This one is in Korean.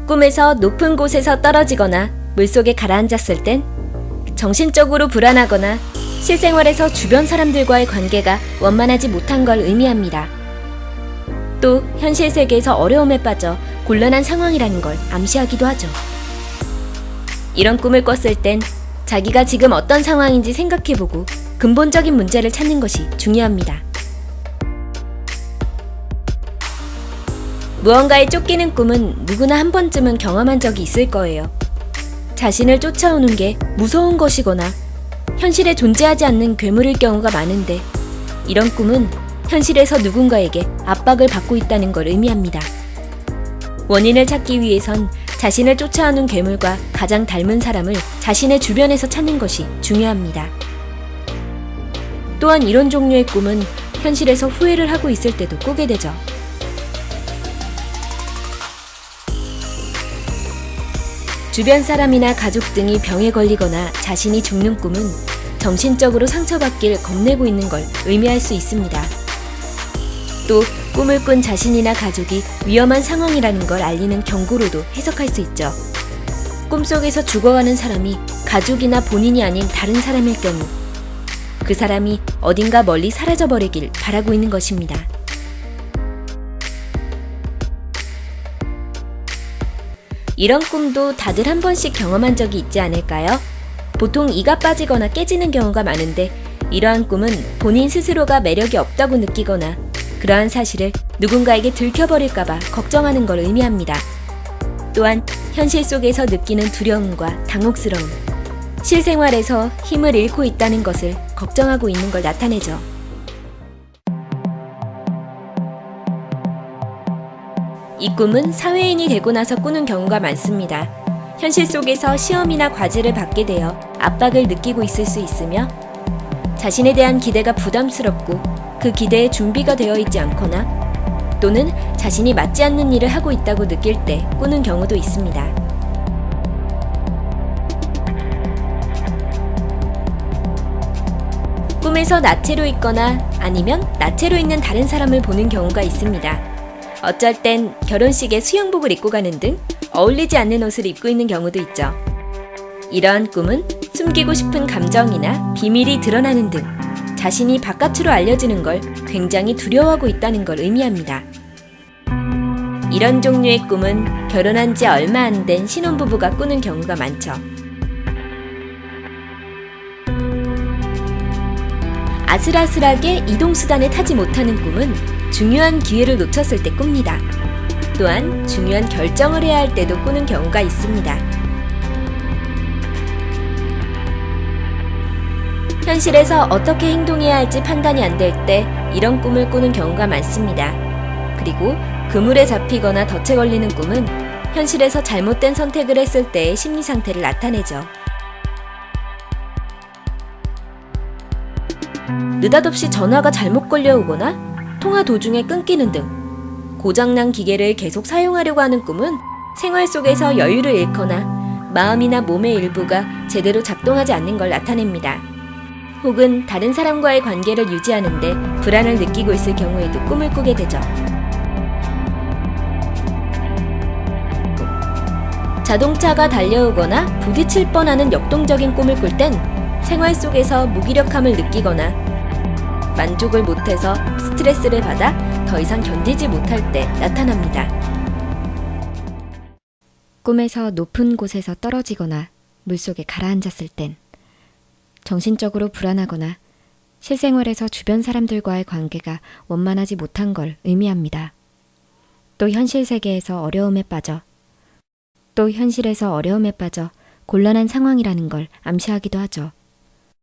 꿈에서 높은 곳에서 떨어지거나 물속에 가라앉았을 땐 정신적으로 불안하거나 실생활에서 주변 사람들과의 관계가 원만하지 못한 걸 의미합니다. 또 현실 세계에서 어려움에 빠져 곤란한 상황이라는 걸 암시하기도 하죠. 이런 꿈을 꿨을 땐 자기가 지금 어떤 상황인지 생각해보고 근본적인 문제를 찾는 것이 중요합니다. 무언가에 쫓기는 꿈은 누구나 한 번쯤은 경험한 적이 있을 거예요. 자신을 쫓아오는 게 무서운 것이거나 현실에 존재하지 않는 괴물일 경우가 많은데, 이런 꿈은 현실에서 누군가에게 압박을 받고 있다는 걸 의미합니다. 원인을 찾기 위해선 자신을 쫓아오는 괴물과 가장 닮은 사람을 자신의 주변에서 찾는 것이 중요합니다. 또한 이런 종류의 꿈은 현실에서 후회를 하고 있을 때도 꾸게 되죠. 주변 사람이나 가족 등이 병에 걸리거나 자신이 죽는 꿈은 정신적으로 상처받길 겁내고 있는 걸 의미할 수 있습니다. 또 꿈을 꾼 자신이나 가족이 위험한 상황이라는 걸 알리는 경고로도 해석할 수 있죠. 꿈속에서 죽어가는 사람이 가족이나 본인이 아닌 다른 사람일 경우 그 사람이 어딘가 멀리 사라져버리길 바라고 있는 것입니다. 이런 꿈도 다들 한 번씩 경험한 적이 있지 않을까요? 보통 이가 빠지거나 깨지는 경우가 많은데, 이러한 꿈은 본인 스스로가 매력이 없다고 느끼거나 그러한 사실을 누군가에게 들켜버릴까봐 걱정하는 걸 의미합니다. 또한 현실 속에서 느끼는 두려움과 당혹스러움, 실생활에서 힘을 잃고 있다는 것을 걱정하고 있는 걸 나타내죠. 이 꿈은 사회인이 되고 나서 꾸는 경우가 많습니다. 현실 속에서 시험이나 과제를 받게 되어 압박을 느끼고 있을 수 있으며, 자신에 대한 기대가 부담스럽고 그 기대에 준비가 되어 있지 않거나 또는 자신이 맞지 않는 일을 하고 있다고 느낄 때 꾸는 경우도 있습니다. 꿈에서 나체로 있거나 아니면 나체로 있는 다른 사람을 보는 경우가 있습니다. 어쩔 땐 결혼식에 수영복을 입고 가는 등 어울리지 않는 옷을 입고 있는 경우도 있죠. 이러한 꿈은 숨기고 싶은 감정이나 비밀이 드러나는 등 자신이 바깥으로 알려지는 걸 굉장히 두려워하고 있다는 걸 의미합니다. 이런 종류의 꿈은 결혼한 지 얼마 안 된 신혼부부가 꾸는 경우가 많죠. 아슬아슬하게 이동수단을 타지 못하는 꿈은 중요한 기회를 놓쳤을 때 꿉니다. 또한 중요한 결정을 해야 할 때도 꾸는 경우가 있습니다. 현실에서 어떻게 행동해야 할지 판단이 안 될 때 이런 꿈을 꾸는 경우가 많습니다. 그리고 그물에 잡히거나 덫에 걸리는 꿈은 현실에서 잘못된 선택을 했을 때의 심리 상태를 나타내죠. 느닷없이 전화가 잘못 걸려오거나 통화 도중에 끊기는 등 고장난 기계를 계속 사용하려고 하는 꿈은 생활 속에서 여유를 잃거나 마음이나 몸의 일부가 제대로 작동하지 않는 걸 나타냅니다. 혹은 다른 사람과의 관계를 유지하는데 불안을 느끼고 있을 경우에도 꿈을 꾸게 되죠. 자동차가 달려오거나 부딪힐 뻔하는 역동적인 꿈을 꿀 땐 생활 속에서 무기력함을 느끼거나 만족을 못해서 스트레스를 받아 더 이상 견디지 못할 때 나타납니다. 꿈에서 높은 곳에서 떨어지거나 물속에 가라앉았을 땐 정신적으로 불안하거나 실생활에서 주변 사람들과의 관계가 원만하지 못한 걸 의미합니다. 또 현실 세계에서 어려움에 빠져 곤란한 상황이라는 걸 암시하기도 하죠.